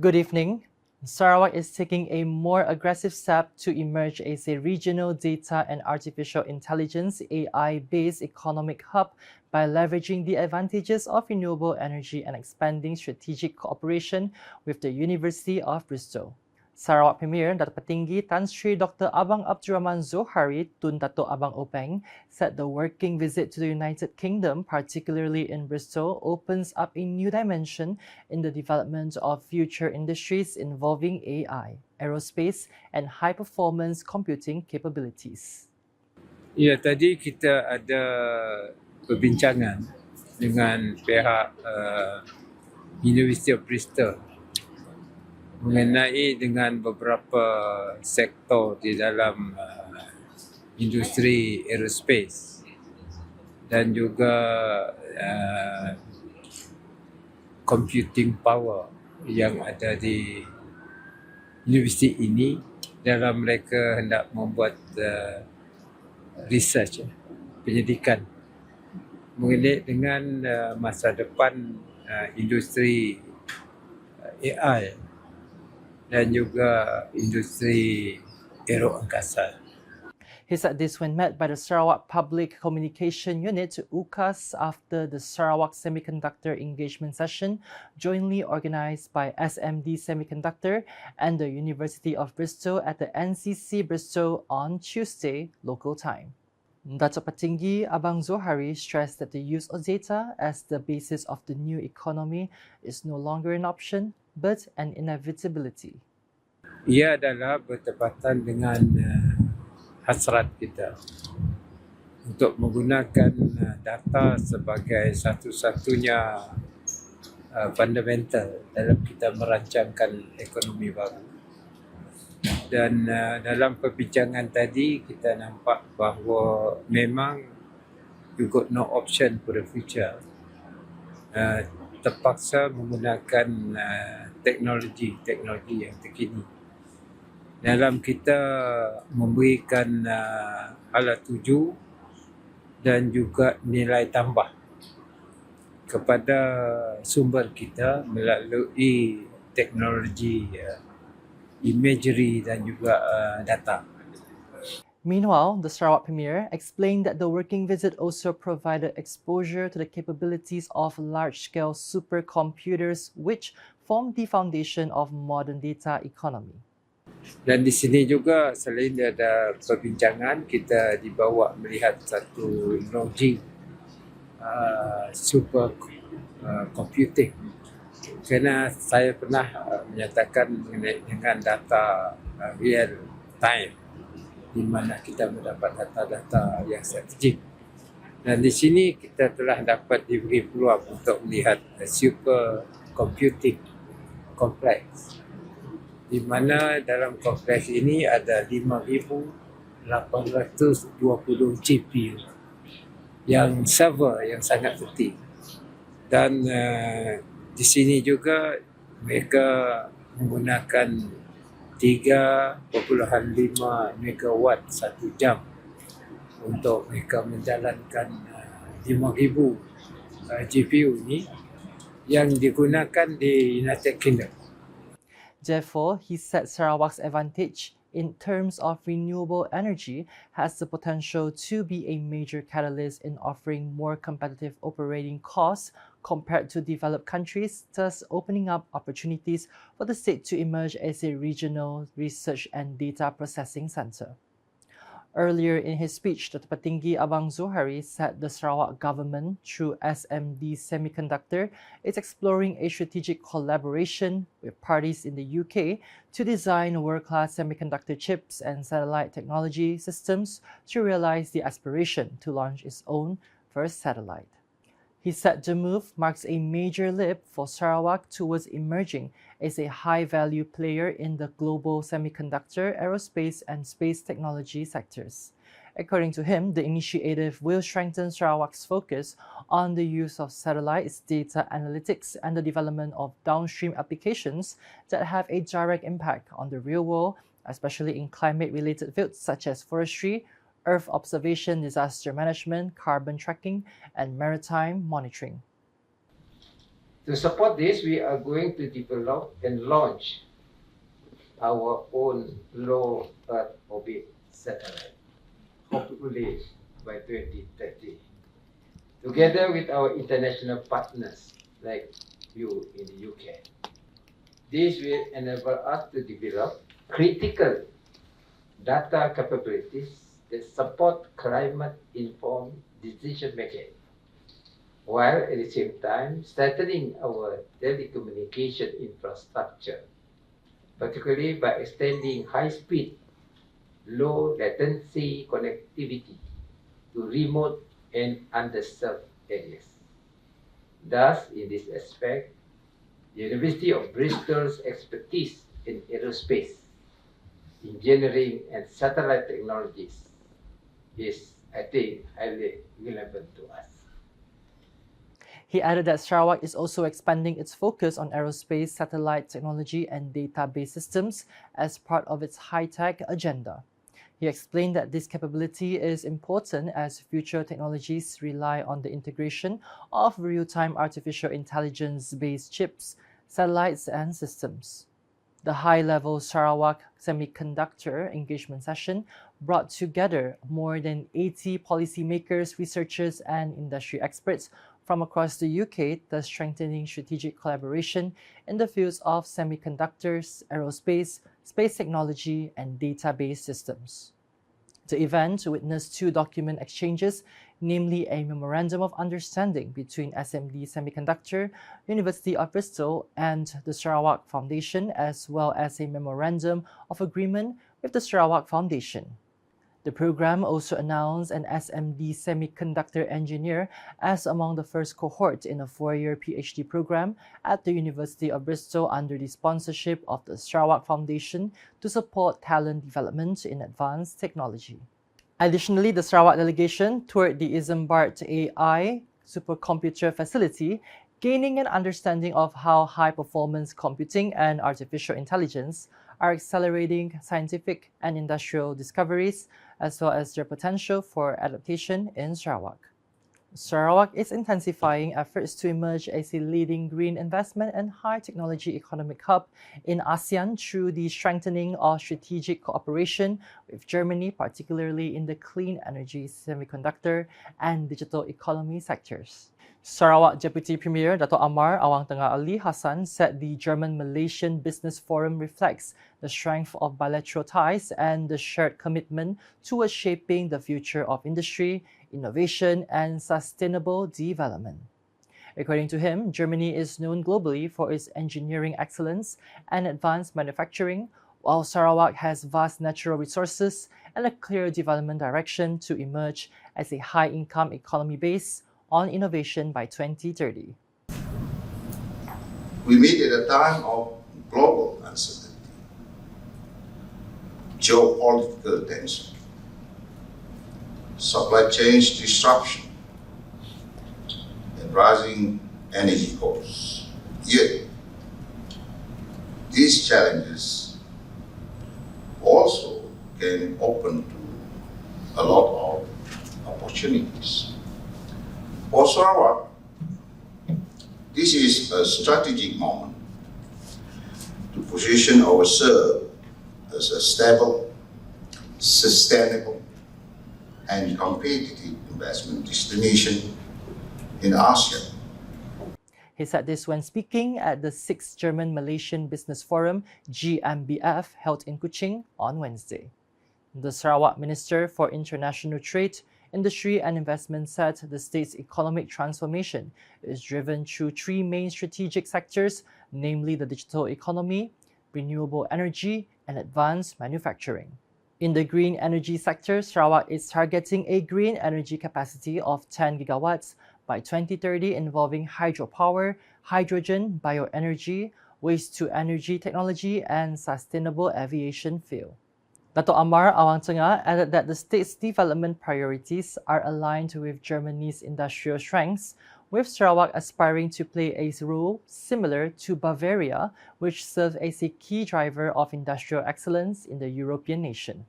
Good evening. Sarawak is taking a more aggressive step to emerge as a regional data and artificial intelligence AI-based economic hub by leveraging the advantages of renewable energy and expanding strategic cooperation with the University of Bristol. Sarawak Premier Dato' Petinggi Tan Sri Dr. Abang Abdurrahman Zohari Tun Dato' Abang Openg said the working visit to the United Kingdom, particularly in Bristol, opens up a new dimension in the development of future industries involving AI, aerospace, and high-performance computing capabilities. Ya, tadi kita ada perbincangan dengan pihak University of Bristol mengenai dengan beberapa sektor di dalam industri aerospace dan juga computing power yang ada di universiti ini dalam mereka hendak membuat research, penyelidikan mengenai dengan masa depan industri AI dan juga industri aeroangkasa. He said this when met by the Sarawak Public Communication Unit UCAS after the Sarawak Semiconductor Engagement Session jointly organised by SMD Semiconductor and the University of Bristol at the NCC Bristol on Tuesday, local time. Dato' Petinggi Abang Zohari stressed that the use of data as the basis of the new economy is no longer an option but an inevitability. Ia adalah bertepatan dengan hasrat kita untuk menggunakan data sebagai satu-satunya fundamental dalam kita merancangkan ekonomi baru. Dan dalam perbincangan tadi kita nampak bahawa memang you got no option for the future. Terpaksa menggunakan teknologi yang terkini dalam kita memberikan hala tuju dan juga nilai tambah kepada sumber kita melalui teknologi imagery dan juga data. Meanwhile, the Sarawak Premier explained that the working visit also provided exposure to the capabilities of large-scale supercomputers which form the foundation of modern data economy. Dan di sini juga selain ada perbincangan, kita dibawa melihat satu logik super computing. Kerana saya pernah menyatakan mengenai dengan data real time di mana kita mendapat data-data yang strategik. Dan di sini kita telah dapat diberi peluang untuk melihat super computing kompleks, di mana dalam kompleks ini ada 5,820 GPU yang server yang sangat penting. Dan di sini juga mereka menggunakan 3.5 megawatt satu jam untuk mereka menjalankan 5,000 GPU ini yang digunakan di United Kingdom. Therefore, he said Sarawak's advantage in terms of renewable energy has the potential to be a major catalyst in offering more competitive operating costs compared to developed countries, thus opening up opportunities for the state to emerge as a regional research and data processing center. Earlier in his speech, Dato' Petinggi Abang Zohari said the Sarawak government, through SMD Semiconductor, is exploring a strategic collaboration with parties in the UK to design world-class semiconductor chips and satellite technology systems to realize the aspiration to launch its own first satellite. He said the move marks a major leap for Sarawak towards emerging as a high-value player in the global semiconductor, aerospace, and space technology sectors. According to him, the initiative will strengthen Sarawak's focus on the use of satellites, data analytics, and the development of downstream applications that have a direct impact on the real world, especially in climate-related fields such as forestry, Earth observation, disaster management, carbon tracking, and maritime monitoring. To support this, we are going to develop and launch our own low Earth orbit satellite, hopefully by 2030, together with our international partners like you in the UK. This will enable us to develop critical data capabilities that support climate-informed decision-making, while at the same time strengthening our telecommunication infrastructure, particularly by extending high-speed, low-latency connectivity to remote and underserved areas. Thus, in this aspect, the University of Bristol's expertise in aerospace, engineering, and satellite technologies is, I think, highly relevant to us. He added that Sarawak is also expanding its focus on aerospace, satellite technology, and database systems as part of its high-tech agenda. He explained that this capability is important as future technologies rely on the integration of real-time artificial intelligence-based chips, satellites, and systems. The high-level Sarawak Semiconductor Engagement Session brought together more than 80 policymakers, researchers, and industry experts from across the UK, thus strengthening strategic collaboration in the fields of semiconductors, aerospace, space technology, and database systems. The event witnessed two document exchanges, namely a Memorandum of Understanding between SMD Semiconductor, University of Bristol, and the Sarawak Foundation, as well as a Memorandum of Agreement with the Sarawak Foundation. The program also announced an SMD semiconductor engineer as among the first cohort in a 4-year PhD program at the University of Bristol under the sponsorship of the Sarawak Foundation to support talent development in advanced technology. Additionally, the Sarawak delegation toured the Isambard AI supercomputer facility, gaining an understanding of how high-performance computing and artificial intelligence are accelerating scientific and industrial discoveries, as well as their potential for adaptation in Sarawak. Sarawak is intensifying efforts to emerge as a leading green investment and high-technology economic hub in ASEAN through the strengthening of strategic cooperation with Germany, particularly in the clean energy, semiconductor, and digital economy sectors. Sarawak Deputy Premier Dato' Amar Awang Tengah Ali Hassan said the German-Malaysian Business Forum reflects the strength of bilateral ties and the shared commitment towards shaping the future of industry, innovation, and sustainable development. According to him, Germany is known globally for its engineering excellence and advanced manufacturing, while Sarawak has vast natural resources and a clear development direction to emerge as a high-income economy base on innovation by 2030. We meet at a time of global uncertainty, geopolitical tension, supply chain disruption, and rising energy costs. Yet, these challenges also can open to a lot of opportunities. For Sarawak, this is a strategic moment to position ourselves as a stable, sustainable, and competitive investment destination in ASEAN. He said this when speaking at the 6th German-Malaysian Business Forum, GMBF, held in Kuching on Wednesday. The Sarawak Minister for International Trade, Industry and Investment said the state's economic transformation is driven through three main strategic sectors, namely the digital economy, renewable energy, and advanced manufacturing. In the green energy sector, Sarawak is targeting a green energy capacity of 10 gigawatts by 2030 involving hydropower, hydrogen, bioenergy, waste-to-energy technology, and sustainable aviation fuel. Dato' Amar Awang Tengah added that the state's development priorities are aligned with Germany's industrial strengths, with Sarawak aspiring to play a role similar to Bavaria, which serves as a key driver of industrial excellence in the European nation.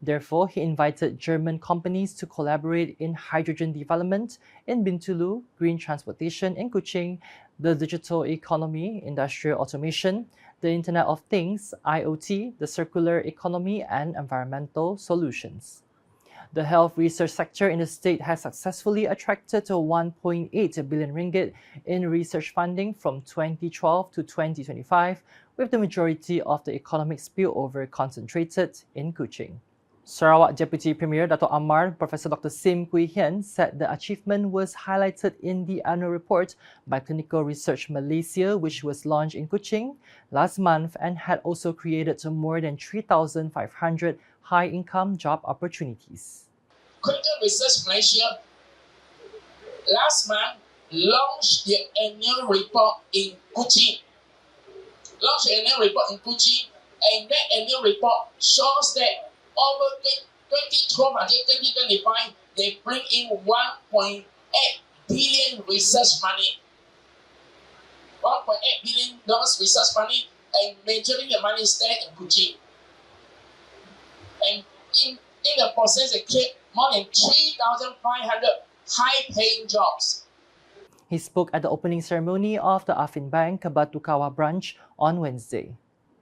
Therefore, he invited German companies to collaborate in hydrogen development in Bintulu, green transportation in Kuching, the digital economy, industrial automation, the Internet of Things, IoT, the circular economy, and environmental solutions. The health research sector in the state has successfully attracted 1.8 billion ringgit in research funding from 2012 to 2025, with the majority of the economic spillover concentrated in Kuching. Sarawak Deputy Premier Dato' Amar, Professor Dr. Sim Kui Hian, said the achievement was highlighted in the annual report by Clinical Research Malaysia, which was launched in Kuching last month and had also created more than 3,500 high-income job opportunities. Clinical Research Malaysia last month launched the annual report in Kuching. And that annual report shows that over 2012 until 2025, they bring in 1.8 billion research money. $1.8 billion research money, and majority of the money is there in Kuching. And in the process, they create more than 3,500 high-paying jobs. He spoke at the opening ceremony of the Affin Bank Batu Kawah branch on Wednesday.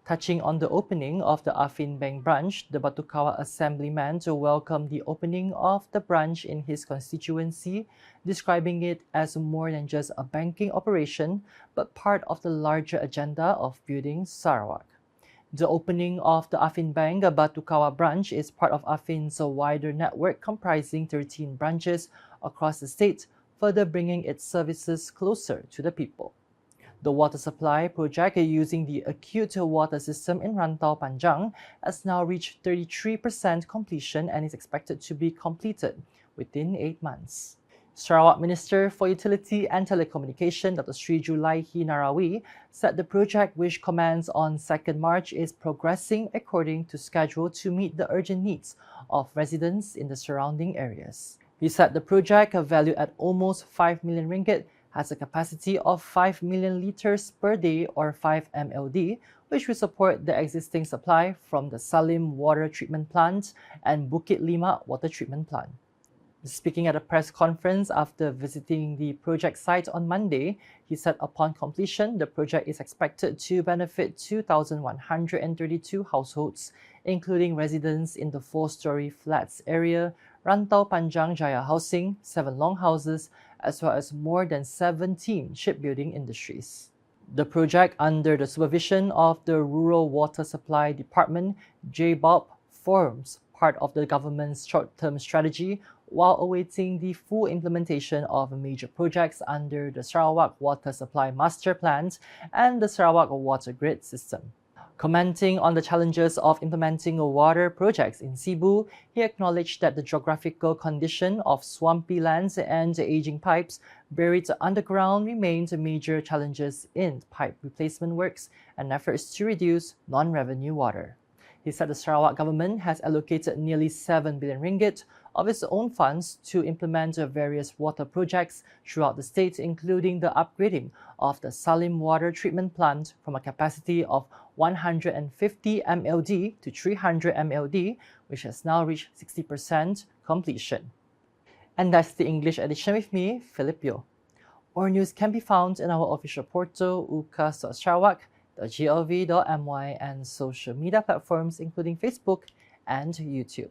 Touching on the opening of the Affin Bank branch, the Batu Kawah assemblyman welcomed the opening of the branch in his constituency, describing it as more than just a banking operation, but part of the larger agenda of building Sarawak. The opening of the Affin Bank Batu Kawah branch is part of Affin's wider network comprising 13 branches across the state, further bringing its services closer to the people. The water supply project using the Acute water system in Rantau, Panjang has now reached 33% completion and is expected to be completed within 8 months. Sarawak Minister for Utility and Telecommunication Dr. Sri Julaihi Narawi said the project, which commenced on 2nd March, is progressing according to schedule to meet the urgent needs of residents in the surrounding areas. He said the project, valued at almost 5 million ringgit, has a capacity of 5 million litres per day or 5 MLD, which will support the existing supply from the Salim Water Treatment Plant and Bukit Lima Water Treatment Plant. Speaking at a press conference after visiting the project site on Monday, he said upon completion, the project is expected to benefit 2,132 households, including residents in the 4-storey flats area, Rantau Panjang Jaya Housing, 7 longhouses, as well as more than 17 shipbuilding industries. The project, under the supervision of the Rural Water Supply Department, JBOP, forms part of the government's short-term strategy while awaiting the full implementation of major projects under the Sarawak Water Supply Master Plan and the Sarawak Water Grid System. Commenting on the challenges of implementing water projects in Cebu, he acknowledged that the geographical condition of swampy lands and aging pipes buried underground remained major challenges in pipe replacement works and efforts to reduce non-revenue water. He said the Sarawak government has allocated nearly 7 billion ringgit of its own funds to implement various water projects throughout the state, including the upgrading of the Salim Water Treatment Plant from a capacity of 150 MLD to 300 MLD, which has now reached 60% completion. And that's the English edition with me, Philip Yeoh. More news can be found in our official portal, ukas.sarawak.gov.my, and social media platforms including Facebook and YouTube.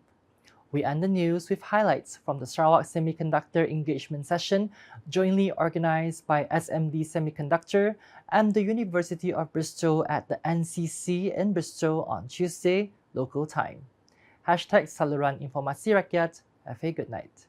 We end the news with highlights from the Sarawak Semiconductor Engagement Session, jointly organized by SMD Semiconductor and the University of Bristol at the NCC in Bristol on Tuesday, local time. #Saluran Informasi Rakyat. Have a good night.